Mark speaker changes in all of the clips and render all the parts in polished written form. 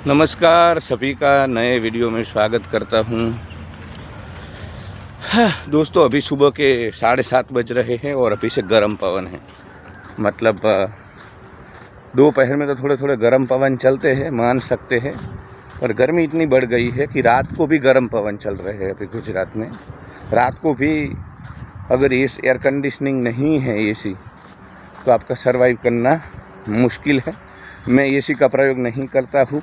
Speaker 1: नमस्कार, सभी का नए वीडियो में स्वागत करता हूँ। दोस्तों, अभी सुबह के 7:30 बज रहे हैं और अभी से गर्म पवन है। मतलब दोपहर में तो थोड़े थोड़े गर्म पवन चलते हैं, मान सकते हैं, पर गर्मी इतनी बढ़ गई है कि रात को भी गर्म पवन चल रहे हैं। अभी गुजरात में रात को भी अगर एयर कंडीशनिंग नहीं है, एसी, तो आपका सर्वाइव करना मुश्किल है। मैं एसी का प्रयोग नहीं करता हूँ,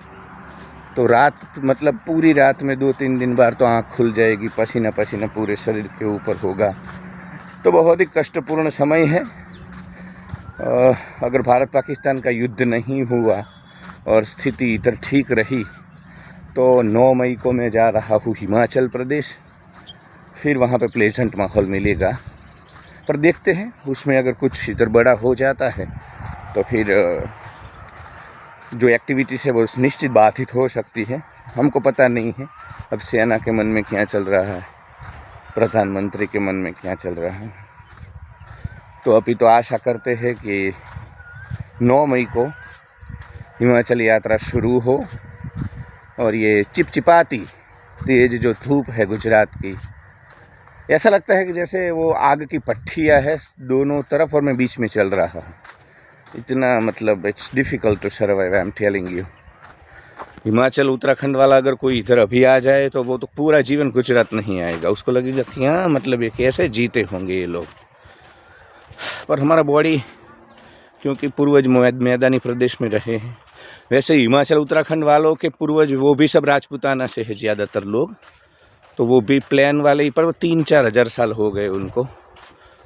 Speaker 1: तो रात मतलब पूरी रात में 2-3 दिन बार तो आँख खुल जाएगी, पसीना पसीना पूरे शरीर के ऊपर होगा। तो बहुत ही कष्टपूर्ण समय है। अगर भारत पाकिस्तान का युद्ध नहीं हुआ और स्थिति इधर ठीक रही तो 9 मई को मैं जा रहा हूँ हिमाचल प्रदेश। फिर वहाँ पे प्लेजेंट माहौल मिलेगा, पर देखते हैं उसमें अगर कुछ इधर बड़ा हो जाता है तो फिर जो एक्टिविटीज़ है वो निश्चित बाधित हो सकती है। हमको पता नहीं है अब सेना के मन में क्या चल रहा है, प्रधानमंत्री के मन में क्या चल रहा है। तो अभी तो आशा करते हैं कि 9 मई को हिमाचल यात्रा शुरू हो और ये चिपचिपाती तेज जो धूप है गुजरात की, ऐसा लगता है कि जैसे वो आग की भट्ठियाँ है दोनों तरफ और मैं बीच में चल रहा हूँ। इतना मतलब it's difficult to survive, I am telling you. Himachal Uttarakhand वाला अगर कोई इधर अभी आ जाए तो वो तो पूरा जीवन गुजरात नहीं आएगा, उसको लगेगा कि हाँ मतलब ये कैसे जीते होंगे ये लोग। पर हमारा बॉडी क्योंकि पूर्वज मैदानी प्रदेश में रहे हैं, वैसे हिमाचल उत्तराखंड वालों के पूर्वज वो भी सब राजपूताना से है ज़्यादातर लोग, तो वो भी प्लेन वाले ही, पर वो 3-4 हज़ार साल हो गए उनको,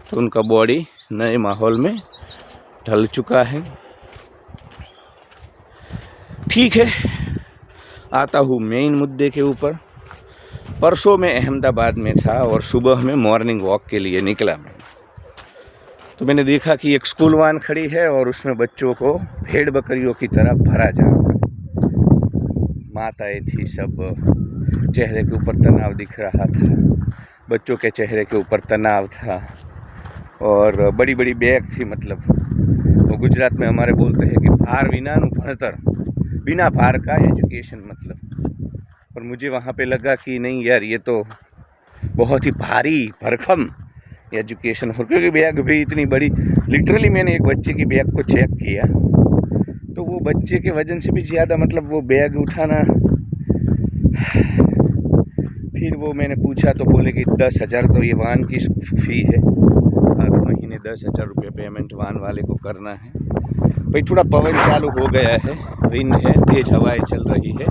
Speaker 1: तो उनका बॉडी नए माहौल में ढल चुका है। ठीक है, आता हूँ मेन मुद्दे के ऊपर। परसों मैं अहमदाबाद में था और सुबह में मॉर्निंग वॉक के लिए निकला मैं, तो मैंने देखा कि एक स्कूल वैन खड़ी है और उसमें बच्चों को भेड़ बकरियों की तरह भरा जा रहा है। माताएं थी, सब चेहरे के ऊपर तनाव दिख रहा था, बच्चों के चेहरे के ऊपर तनाव था और बड़ी बड़ी बैग थी। मतलब वो गुजरात में हमारे बोलते हैं कि भार विना नु भणतर, बिना भार का एजुकेशन मतलब। पर मुझे वहाँ पे लगा कि नहीं यार, ये तो बहुत ही भारी भरकम एजुकेशन हो, क्योंकि बैग भी इतनी बड़ी। लिटरली मैंने एक बच्चे की बैग को चेक किया तो वो बच्चे के वजन से भी ज़्यादा, मतलब वो बैग उठाना। फिर वो मैंने पूछा तो बोले कि 10,000 तो ये वाहन की फ़ी है, हर महीने 10,000 रुपये पेमेंट वाहन वाले को करना है। भाई थोड़ा पवन चालू हो गया है, विंड है, तेज़ हवाएं चल रही है,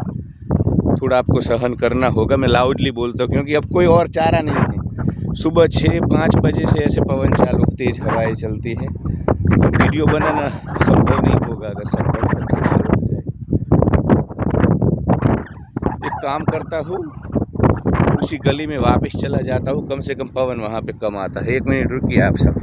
Speaker 1: थोड़ा आपको सहन करना होगा। मैं लाउडली बोलता हूँ क्योंकि अब कोई और चारा नहीं है। सुबह 6-5 बजे से ऐसे पवन चालू, तेज़ हवाएं चलती है, तो वीडियो बनाना संभव नहीं होगा अगर सब परफेक्ट से हो जाए। एक काम करता हूँ, उसी गली में वापस चला जाता हूँ, कम से कम पवन वहाँ पे कम आता है। 1 मिनट रुकिए आप सब।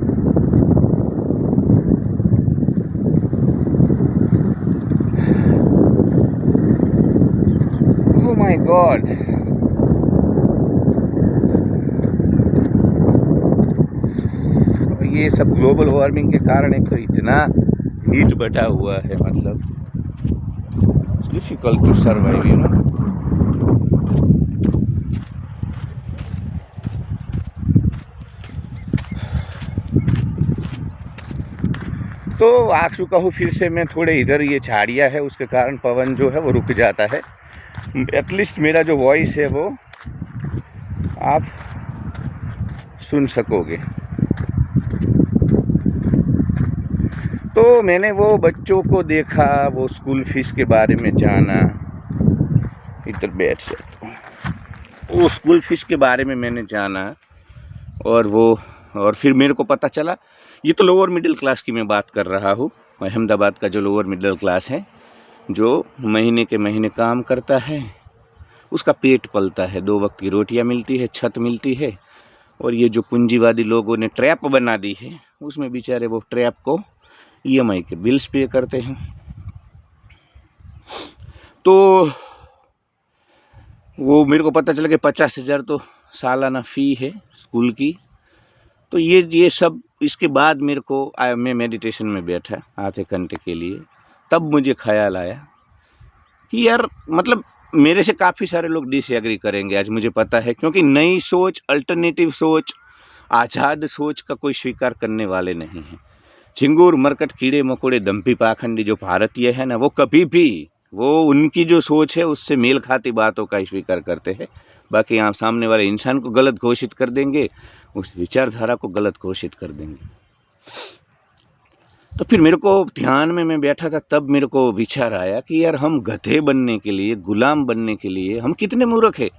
Speaker 1: ओह माय गॉड, ये सब ग्लोबल वार्मिंग के कारण एक तो इतना हीट बढ़ा हुआ है, मतलब it's difficult to survive, you know. तो आ चुका हूँ फिर से मैं थोड़े इधर, ये झाड़ियाँ है उसके कारण पवन जो है वो रुक जाता है। एटलीस्ट मेरा जो वॉइस है वो आप सुन सकोगे। तो मैंने वो बच्चों को देखा, वो स्कूल फीस के बारे में जाना, इधर बैठ सकता हूँ, वो स्कूल फीस के बारे में मैंने जाना और फिर मेरे को पता चला, ये तो लोअर मिडिल क्लास की मैं बात कर रहा हूँ। अहमदाबाद का जो लोअर मिडिल क्लास है, जो महीने के महीने काम करता है, उसका पेट पलता है, 2 वक्त की रोटियाँ मिलती है, छत मिलती है, और ये जो पूंजीवादी लोगों ने ट्रैप बना दी है, उसमें बेचारे वो ट्रैप को EMI के बिल्स पे करते हैं। तो वो मेरे को पता चला कि 50,000 तो सालाना फ़ी है स्कूल की। तो ये सब, इसके बाद मेरे को मैं मेडिटेशन में बैठा आधे घंटे के लिए, तब मुझे ख्याल आया कि यार मतलब मेरे से काफ़ी सारे लोग डिसएग्री करेंगे आज, मुझे पता है, क्योंकि नई सोच, अल्टरनेटिव सोच, आज़ाद सोच का कोई स्वीकार करने वाले नहीं हैं। झिंगुर मरकट कीड़े मकोड़े दम्पी पाखंडी जो भारतीय है ना, वो कभी भी वो उनकी जो सोच है उससे मेल खाती बातों का ही स्वीकार करते हैं। बाकी आप सामने वाले इंसान को गलत घोषित कर देंगे, उस विचारधारा को गलत घोषित कर देंगे। तो फिर मेरे को ध्यान में मैं बैठा था, तब मेरे को विचार आया कि यार हम गधे बनने के लिए, गुलाम बनने के लिए हम कितने मूर्ख हैं।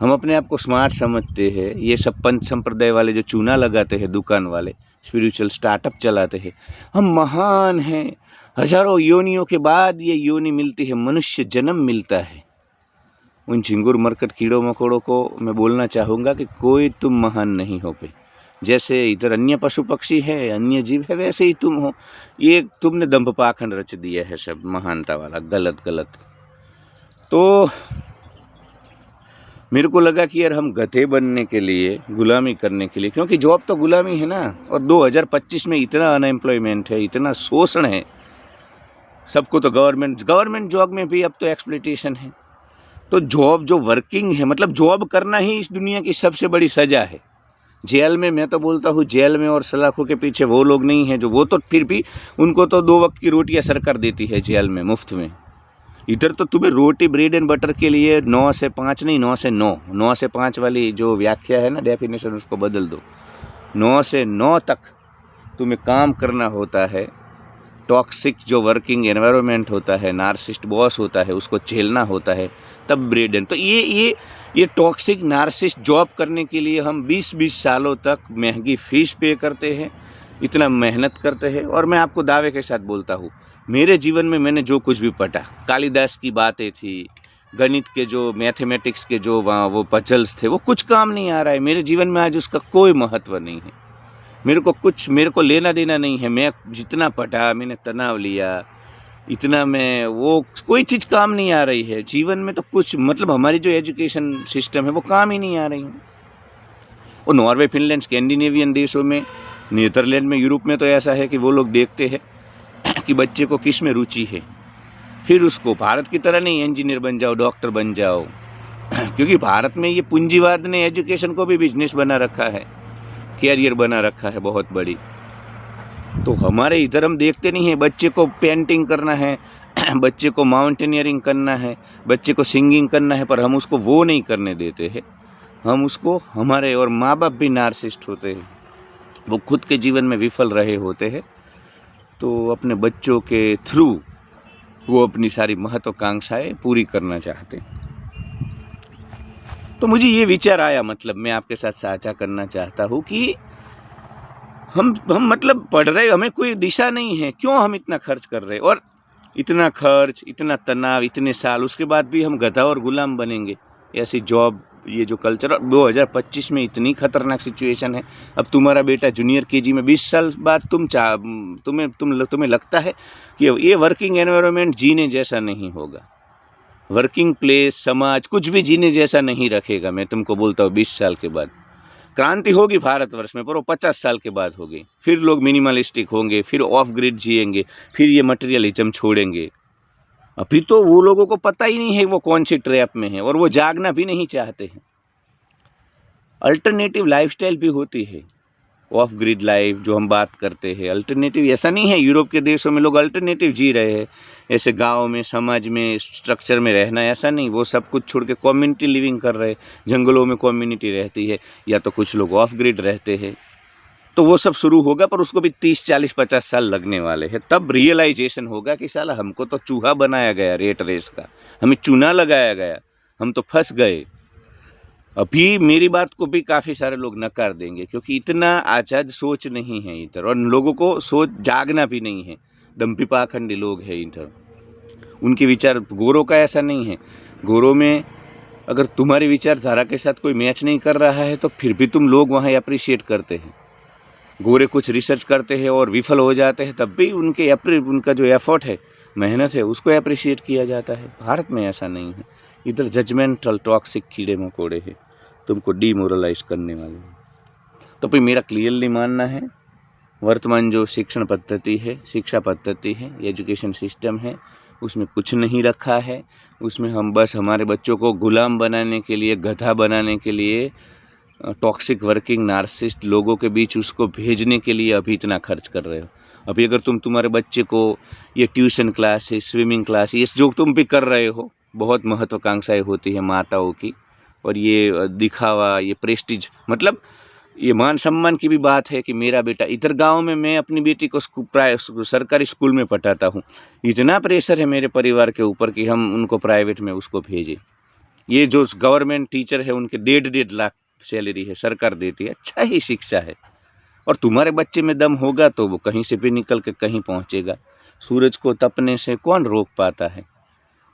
Speaker 1: हम अपने आप को स्मार्ट समझते हैं। ये सब पंथ संप्रदाय वाले जो चूना लगाते हैं, दुकान वाले स्पिरिचुअल स्टार्टअप चलाते हैं, हम महान हैं, हजारों योनियों के बाद ये योनि मिलती है, मनुष्य जन्म मिलता है। उन झिंगुर मरकट कीड़ों मकोड़ों को मैं बोलना चाहूँगा कि कोई तुम महान नहीं हो पे। जैसे इधर अन्य पशु पक्षी है, अन्य जीव है, वैसे ही तुम हो। ये तुमने दंभ पाखंड रच दिया है सब महानता वाला, गलत गलत। तो मेरे को लगा कि यार हम गधे बनने के लिए, गुलामी करने के लिए, क्योंकि जॉब तो गुलामी है ना, और 2025 में इतना अनएम्प्लॉयमेंट है, इतना शोषण है सबको। तो गवर्नमेंट जॉब में भी अब तो एक्सप्लॉयटेशन है। तो जॉब जो वर्किंग है, मतलब जॉब करना ही इस दुनिया की सबसे बड़ी सज़ा है। जेल में, मैं तो बोलता हूँ जेल में और सलाखों के पीछे वो लोग नहीं हैं जो, वो तो फिर भी उनको तो 2 वक्त की रोटियाँ सरकार देती है जेल में मुफ्त में। इधर तो तुम्हें रोटी ब्रेड एंड बटर के लिए 9 से 5 नहीं, 9 से 9, 9 से 5 वाली जो व्याख्या है ना, डेफिनेशन, उसको बदल दो। 9 से 9 तक तुम्हें काम करना होता है। टॉक्सिक जो वर्किंग एनवायरनमेंट होता है, नार्सिस्ट बॉस होता है, उसको झेलना होता है, तब ब्रेड एंड। तो ये टॉक्सिक नार्सिस्ट जॉब करने के लिए हम 20-20 सालों तक महंगी फीस पे करते हैं, इतना मेहनत करते हैं। और मैं आपको दावे के साथ बोलता हूँ, मेरे जीवन में मैंने जो कुछ भी पढ़ा, कालिदास की बातें थी, गणित के जो मैथमेटिक्स के जो वहाँ वो पजल्स थे, वो कुछ काम नहीं आ रहा है मेरे जीवन में आज, उसका कोई महत्व नहीं है। मेरे को लेना देना नहीं है। मैं जितना पढ़ा, मैंने तनाव लिया, इतना मैं वो कोई चीज़ काम नहीं आ रही है जीवन में। तो कुछ मतलब हमारी जो एजुकेशन सिस्टम है वो काम ही नहीं आ रही है। और नॉर्वे, फिनलैंड, स्कैंडिनेवियन देशों में, नीदरलैंड में, यूरोप में तो ऐसा है कि वो लोग देखते हैं कि बच्चे को किस में रुचि है, फिर उसको, भारत की तरह नहीं इंजीनियर बन जाओ, डॉक्टर बन जाओ, क्योंकि भारत में ये पूंजीवाद ने एजुकेशन को भी बिजनेस बना रखा है, कैरियर बना रखा है बहुत बड़ी। तो हमारे इधर हम देखते नहीं है, बच्चे को पेंटिंग करना है, बच्चे को माउंटेनियरिंग करना है, बच्चे को सिंगिंग करना है, पर हम उसको वो नहीं करने देते हैं। हम उसको, हमारे और माँ बाप भी नार्सिस्ट होते हैं, वो खुद के जीवन में विफल रहे होते हैं, तो अपने बच्चों के थ्रू वो अपनी सारी महत्वाकांक्षाएं पूरी करना चाहते हैं। तो मुझे ये विचार आया, मतलब मैं आपके साथ साझा करना चाहता हूँ कि हम मतलब पढ़ रहे, हमें कोई दिशा नहीं है, क्यों हम इतना खर्च कर रहे हैं, और इतना खर्च, इतना तनाव, इतने साल, उसके बाद भी हम गधा और गुलाम बनेंगे। ऐसी जॉब, ये जो कल्चर, और 2025 में इतनी खतरनाक सिचुएशन है। अब तुम्हारा बेटा जूनियर केजी में 20 साल बाद तुम्हें लगता है कि ये वर्किंग एनवायरनमेंट जीने जैसा नहीं होगा, वर्किंग प्लेस, समाज कुछ भी जीने जैसा नहीं रखेगा। मैं तुमको बोलता हूँ 20 साल के बाद क्रांति होगी भारतवर्ष में, पर वो 50 साल के बाद होगी। फिर लोग मिनिमलिस्टिक होंगे, फिर ऑफ ग्रिड जिएंगे, फिर ये मटेरियलिज्म छोड़ेंगे। अभी तो वो लोगों को पता ही नहीं है वो कौन सी ट्रैप में है, और वो जागना भी नहीं चाहते हैं। अल्टरनेटिव लाइफस्टाइल भी होती है, ऑफ ग्रिड लाइफ जो हम बात करते हैं। अल्टरनेटिव ऐसा नहीं है, यूरोप के देशों में लोग अल्टरनेटिव जी रहे हैं, ऐसे गांव में, समाज में, स्ट्रक्चर में रहना, ऐसा नहीं। वो सब कुछ छोड़ के कम्युनिटी लिविंग कर रहे हैं, जंगलों में कम्युनिटी रहती है, या तो कुछ लोग ऑफ ग्रिड रहते हैं। तो वो सब शुरू होगा, पर उसको भी 30, 40, 50 साल लगने वाले हैं। तब रियलाइजेशन होगा कि साला हमको तो चूहा बनाया गया, रेट रेस का, हमें चूना लगाया गया, हम तो फंस गए। अभी मेरी बात को भी काफ़ी सारे लोग नकार देंगे, क्योंकि इतना आज़ाद सोच नहीं है इधर, और लोगों को सोच जागना भी नहीं है। दम्पी पाखंडी लोग हैं इधर, उनके विचार, गोरों का ऐसा नहीं है। गोरों में अगर तुम्हारी विचारधारा के साथ कोई मैच नहीं कर रहा है, तो फिर भी तुम लोग वहाँ अप्रिशिएट करते हैं। गोरे कुछ रिसर्च करते हैं और विफल हो जाते हैं, तब भी उनका जो एफर्ट है, मेहनत है, उसको अप्रिशिएट किया जाता है। भारत में ऐसा नहीं है, इधर जजमेंटल टॉक्सिक कीड़े मकोड़े हैं, तुमको डीमोरलाइज करने वाले हैं। तो फिर मेरा क्लियरली मानना है, वर्तमान जो शिक्षण पद्धति है, शिक्षा पद्धति है, एजुकेशन सिस्टम है, उसमें कुछ नहीं रखा है। उसमें हम बस हमारे बच्चों को गुलाम बनाने के लिए, गधा बनाने के लिए, टॉक्सिक वर्किंग नार्सिसिस्ट लोगों के बीच उसको भेजने के लिए अभी इतना खर्च कर रहे हो। अभी अगर तुम्हारे बच्चे को ये ट्यूशन क्लास है, स्विमिंग क्लास है, ये जो तुम भी कर रहे हो, बहुत महत्वाकांक्षाएं होती है माताओं की, और ये दिखावा, ये प्रेस्टीज, मतलब ये मान सम्मान की भी बात है कि मेरा बेटा, इधर गांव में मैं अपनी बेटी को सरकारी स्कूल में पढ़ाता हूँ, इतना प्रेशर है मेरे परिवार के ऊपर कि हम उनको प्राइवेट में उसको भेजें। ये जो गवर्नमेंट टीचर है उनके 1.5 लाख सैलरी है, सरकार देती है, अच्छा ही शिक्षा है। और तुम्हारे बच्चे में दम होगा तो वो कहीं से भी निकल के कहीं पहुँचेगा। सूरज को तपने से कौन रोक पाता है।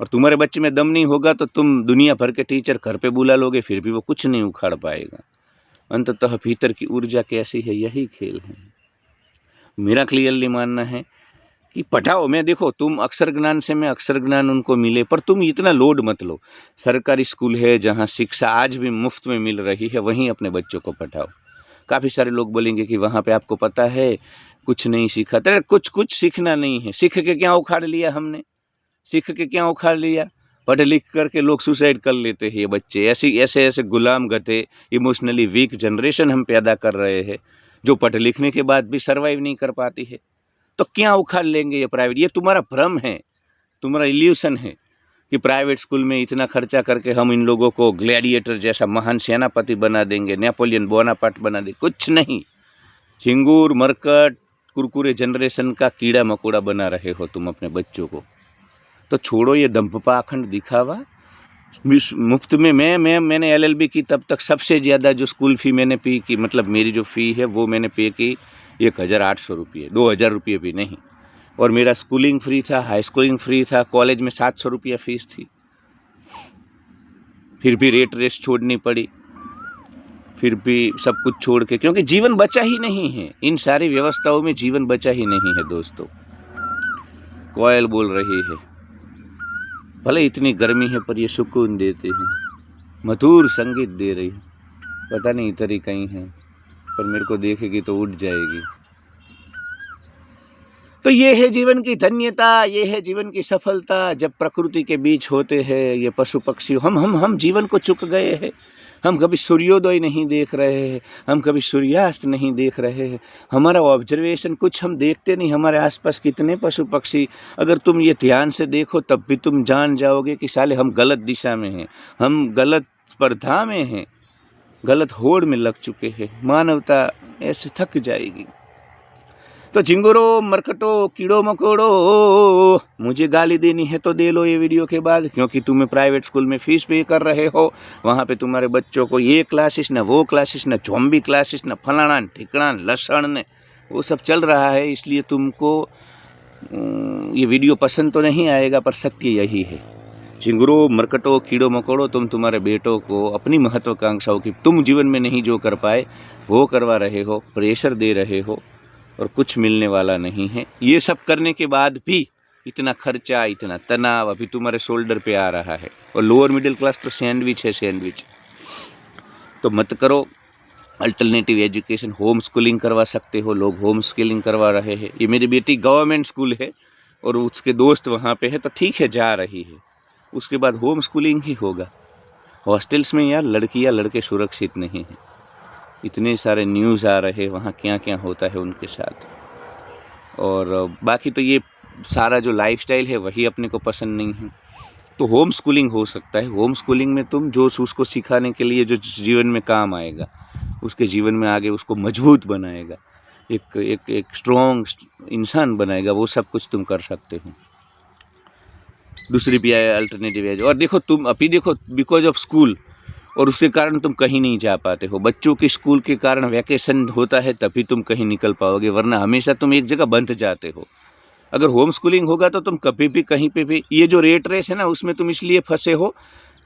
Speaker 1: और तुम्हारे बच्चे में दम नहीं होगा तो तुम दुनिया भर के टीचर घर पे बुला लोगे, फिर भी वो कुछ नहीं उखाड़ पाएगा। अंततः भीतर की ऊर्जा कैसी है, यही खेल है। मेरा क्लियरली मानना है कि पढ़ाओ। मैं देखो, तुम अक्षर ज्ञान से, मैं अक्षर ज्ञान उनको मिले, पर तुम इतना लोड मत लो। सरकारी स्कूल है जहाँ शिक्षा आज भी मुफ्त में मिल रही है, वहीं अपने बच्चों को पढ़ाओ। काफ़ी सारे लोग बोलेंगे कि वहाँ पे आपको पता है कुछ नहीं सीखा। तो कुछ सीखना नहीं है। सीख के क्या उखाड़ लिया हमने? सीख के क्या उखाड़ लिया? पढ़ लिख करके लोग सुसाइड कर लेते हैं ये बच्चे। ऐसे गुलाम गधे, इमोशनली वीक जनरेशन हम पैदा कर रहे हैं, जो पढ़ लिखने के बाद भी सर्वाइव नहीं कर पाती है। तो क्या उखाड़ लेंगे ये प्राइवेट? ये तुम्हारा भ्रम है, तुम्हारा इल्यूशन है कि प्राइवेट स्कूल में इतना खर्चा करके हम इन लोगों को ग्लैडिएटर जैसा महान सेनापति बना देंगे, नेपोलियन बोनापार्ट बना देंगे। कुछ नहीं। झिंगूर मरकट कुरकुरे जनरेशन का कीड़ा मकोड़ा बना रहे हो तुम अपने बच्चों को। तो छोड़ो ये दंभ पाखंड दिखावा। मुफ्त में मैंने LLB की, तब तक सबसे ज़्यादा जो स्कूल फ़ी मैंने पे की, मतलब मेरी जो फ़ी है वो मैंने पे की 1800 रुपये, 2000 रुपये भी नहीं। और मेरा स्कूलिंग फ्री था, हाई स्कूलिंग फ्री था, कॉलेज में 700 रुपया फ़ीस थी। फिर भी रेट रेस छोड़नी पड़ी, फिर भी सब कुछ छोड़ के, क्योंकि जीवन बचा ही नहीं है। इन सारी व्यवस्थाओं में जीवन बचा ही नहीं है दोस्तों। कोयल बोल रही है, भले इतनी गर्मी है पर ये सुकून देते हैं, मधुर संगीत दे रही है। पता नहीं इधर ही कहीं है, पर मेरे को देखेगी तो उठ जाएगी। तो ये है जीवन की धन्यता, ये है जीवन की सफलता, जब प्रकृति के बीच होते हैं ये पशु पक्षी। हम जीवन को चुक गए हैं। हम कभी सूर्योदय नहीं देख रहे हैं, हम कभी सूर्यास्त नहीं देख रहे हैं। हमारा ऑब्जर्वेशन कुछ, हम देखते नहीं हमारे आसपास कितने पशु पक्षी। अगर तुम ये ध्यान से देखो तब भी तुम जान जाओगे कि साले हम गलत दिशा में हैं, हम गलत स्पर्धा में हैं, गलत होड़ में लग चुके हैं। मानवता ऐसे थक जाएगी। तो झिंगुरो मरकटो कीड़ो मकोड़ो, मुझे गाली देनी है तो दे लो ये वीडियो के बाद, क्योंकि तुम्हें प्राइवेट स्कूल में फ़ीस पे कर रहे हो। वहाँ पे तुम्हारे बच्चों को ये क्लासेस, ना वो क्लासेस, ना ज़ॉम्बी क्लासेस, ना फलाना ठिकाना लसण ने वो सब चल रहा है। इसलिए तुमको ये वीडियो पसंद तो नहीं आएगा, पर सत्य यही है। झिंगुरो मरकटो कीड़ो मकोड़ो, तुम तुम्हारे बेटों को अपनी महत्वाकांक्षाओं की, तुम जीवन में नहीं जो कर पाए वो करवा रहे हो, प्रेशर दे रहे हो, और कुछ मिलने वाला नहीं है। ये सब करने के बाद भी इतना खर्चा, इतना तनाव अभी तुम्हारे शोल्डर पे आ रहा है। और लोअर मिडिल क्लास तो सैंडविच है, सैंडविच। तो मत करो। अल्टरनेटिव एजुकेशन, होम स्कूलिंग करवा सकते हो, लोग होम स्कूलिंग करवा रहे हैं। ये मेरी बेटी गवर्नमेंट स्कूल है और उसके दोस्त वहाँ पे है, तो ठीक है जा रही है। उसके बाद होम स्कूलिंग ही होगा। हॉस्टल्स में यार लड़कियाँ लड़के सुरक्षित नहीं हैं। इतने सारे न्यूज़ आ रहे हैं वहाँ क्या क्या होता है उनके साथ। और बाकी तो ये सारा जो लाइफस्टाइल है वही अपने को पसंद नहीं है। तो होम स्कूलिंग हो सकता है। होम स्कूलिंग में तुम जो उसको सिखाने के लिए जो जीवन में काम आएगा, उसके जीवन में आगे उसको मजबूत बनाएगा, एक स्ट्रॉन्ग इंसान बनाएगा, वो सब कुछ तुम कर सकते हो। दूसरी भी है अल्टरनेटिव एज। और देखो तुम अभी देखो, बिकॉज ऑफ स्कूल, और उसके कारण तुम कहीं नहीं जा पाते हो। बच्चों के स्कूल के कारण वैकेशन होता है तभी तुम कहीं निकल पाओगे, वरना हमेशा तुम एक जगह बंध जाते हो। अगर होम स्कूलिंग होगा तो तुम कभी भी कहीं पे भी, ये जो रेट रेस है ना उसमें तुम इसलिए फंसे हो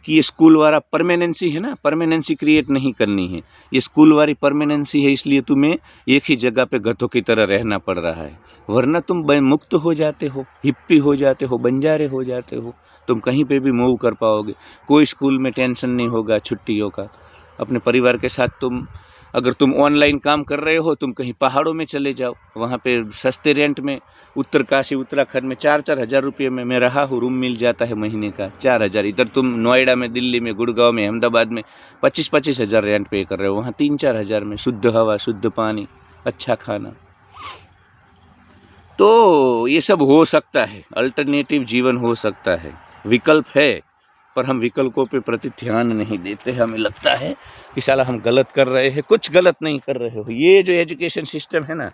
Speaker 1: कि ये स्कूल वाला परमानेंसी है ना, परमानेंसी क्रिएट नहीं करनी है। ये स्कूल वाली परमानेंसी है, इसलिए तुम्हें एक ही जगह पे गधों की तरह रहना पड़ रहा है। वरना तुम मुक्त हो जाते हो, हिप्पी हो जाते हो, बंजारे हो जाते हो, तुम कहीं पे भी मूव कर पाओगे। कोई स्कूल में टेंशन नहीं होगा छुट्टियों का। अपने परिवार के साथ तुम अगर तुम ऑनलाइन काम कर रहे हो, तुम कहीं पहाड़ों में चले जाओ, वहाँ पे सस्ते रेंट में, उत्तरकाशी उत्तराखंड में 4-4 हज़ार रुपये में मैं रहा हूँ, रूम मिल जाता है महीने का 4,000। इधर तुम नोएडा में, दिल्ली में, गुड़गांव में, अहमदाबाद में 25-25 हज़ार रेंट पे कर रहे हो, वहाँ 3-4 हज़ार में शुद्ध हवा, शुद्ध पानी, अच्छा खाना। तो ये सब हो सकता है, अल्टरनेटिव जीवन हो सकता है, विकल्प है, पर हम विकल्पों पे प्रति ध्यान नहीं देते। हमें लगता है कि साला हम गलत कर रहे हैं। कुछ गलत नहीं कर रहे हो। ये जो एजुकेशन सिस्टम है ना,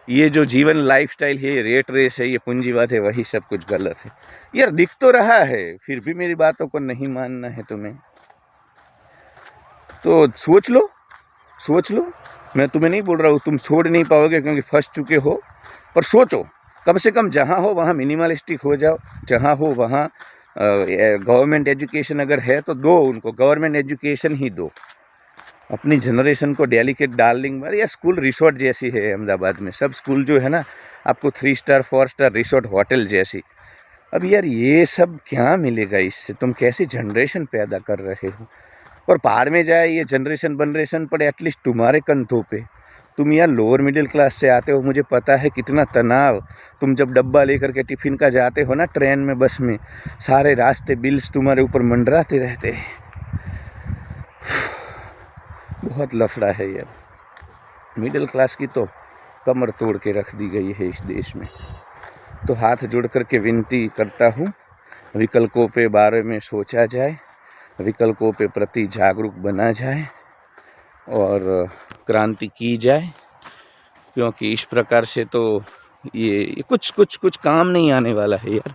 Speaker 1: ये जो जीवन लाइफस्टाइल है, ये रेट रेस है, ये पूंजीवाद है, वही सब कुछ गलत है। यार दिख तो रहा है, फिर भी मेरी बातों को नहीं मानना है तुम्हें, तो सोच लो। मैं तुम्हें नहीं बोल रहा हूँ तुम छोड़ नहीं पाओगे क्योंकि फंस चुके हो, पर सोचो, कम से कम जहाँ हो वहाँ मिनिमलिस्टिक हो जाओ, जहाँ हो वहाँ गवर्नमेंट एजुकेशन अगर है तो दो, उनको गवर्नमेंट एजुकेशन ही दो। अपनी जनरेशन को डेलीकेट डार्लिंग, या स्कूल रिसोर्ट जैसी है अहमदाबाद में, सब स्कूल जो है ना आपको 3 स्टार 4 स्टार रिसोर्ट होटल जैसी। अब यार ये सब क्या मिलेगा इससे? तुम कैसी जनरेशन पैदा कर रहे हो? और पहाड़ में जाए ये जनरेशन पड़े एटलीस्ट तुम्हारे कंधों पे। तुम यार लोअर मिडिल क्लास से आते हो, मुझे पता है कितना तनाव। तुम जब डब्बा लेकर के टिफ़िन का जाते हो ना, ट्रेन में, बस में, सारे रास्ते बिल्स तुम्हारे ऊपर मंडराते रहते हैं। बहुत लफड़ा है यार। मिडिल क्लास की तो कमर तोड़ के रख दी गई है इस देश में। तो हाथ जोड़ करके विनती करता हूँ, विकल्पों पे बारे में सोचा जाए, विकल्पों पे प्रति जागरूक बना जाए और क्रांति की जाए, क्योंकि इस प्रकार से तो ये कुछ काम नहीं आने वाला है यार।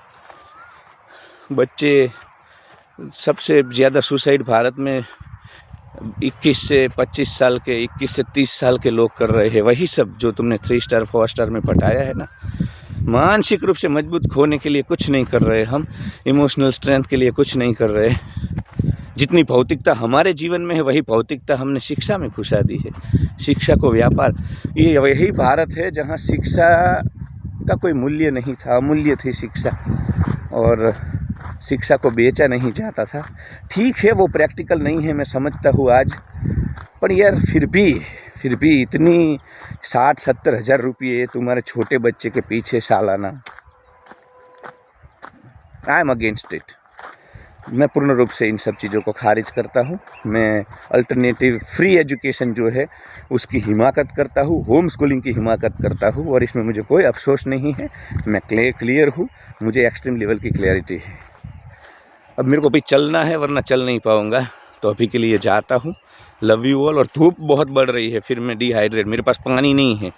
Speaker 1: बच्चे, सबसे ज़्यादा सुसाइड भारत में 21 से 25 साल के, 21 से 30 साल के लोग कर रहे हैं। वही सब जो तुमने 3 स्टार 4 स्टार में पटाया है ना। मानसिक रूप से मजबूत होने के लिए कुछ नहीं कर रहे हम, इमोशनल स्ट्रेंथ के लिए कुछ नहीं कर रहे। जितनी भौतिकता हमारे जीवन में है, वही भौतिकता हमने शिक्षा में घुसा दी है। शिक्षा को व्यापार, ये वही भारत है जहाँ शिक्षा का कोई मूल्य नहीं था, अमूल्य थी शिक्षा, और शिक्षा को बेचा नहीं जाता था। ठीक है, वो प्रैक्टिकल नहीं है, मैं समझता हूँ आज, पर यार फिर भी इतनी 60-70 हज़ार रुपये तुम्हारे छोटे बच्चे के पीछे सालाना, आई एम अगेंस्ट इट। मैं पूर्ण रूप से इन सब चीज़ों को खारिज करता हूँ। मैं अल्टरनेटिव फ्री एजुकेशन जो है उसकी हिमाकत करता हूँ, होम स्कूलिंग की हिमाकत करता हूँ, और इसमें मुझे कोई अफसोस नहीं है। मैं क्लियर हूँ, मुझे एक्सट्रीम लेवल की क्लैरिटी है। अब मेरे को भी चलना है, वरना चल नहीं पाऊँगा, तो अभी के लिए जाता हूँ। Love you all. और धूप बहुत बढ़ रही है, फिर मैं डिहाइड्रेट, मेरे पास पानी नहीं है,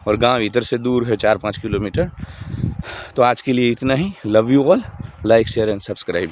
Speaker 1: और गांव इधर से दूर है 4-5 किलोमीटर। तो आज के लिए इतना ही। Love you all. Like, share and subscribe.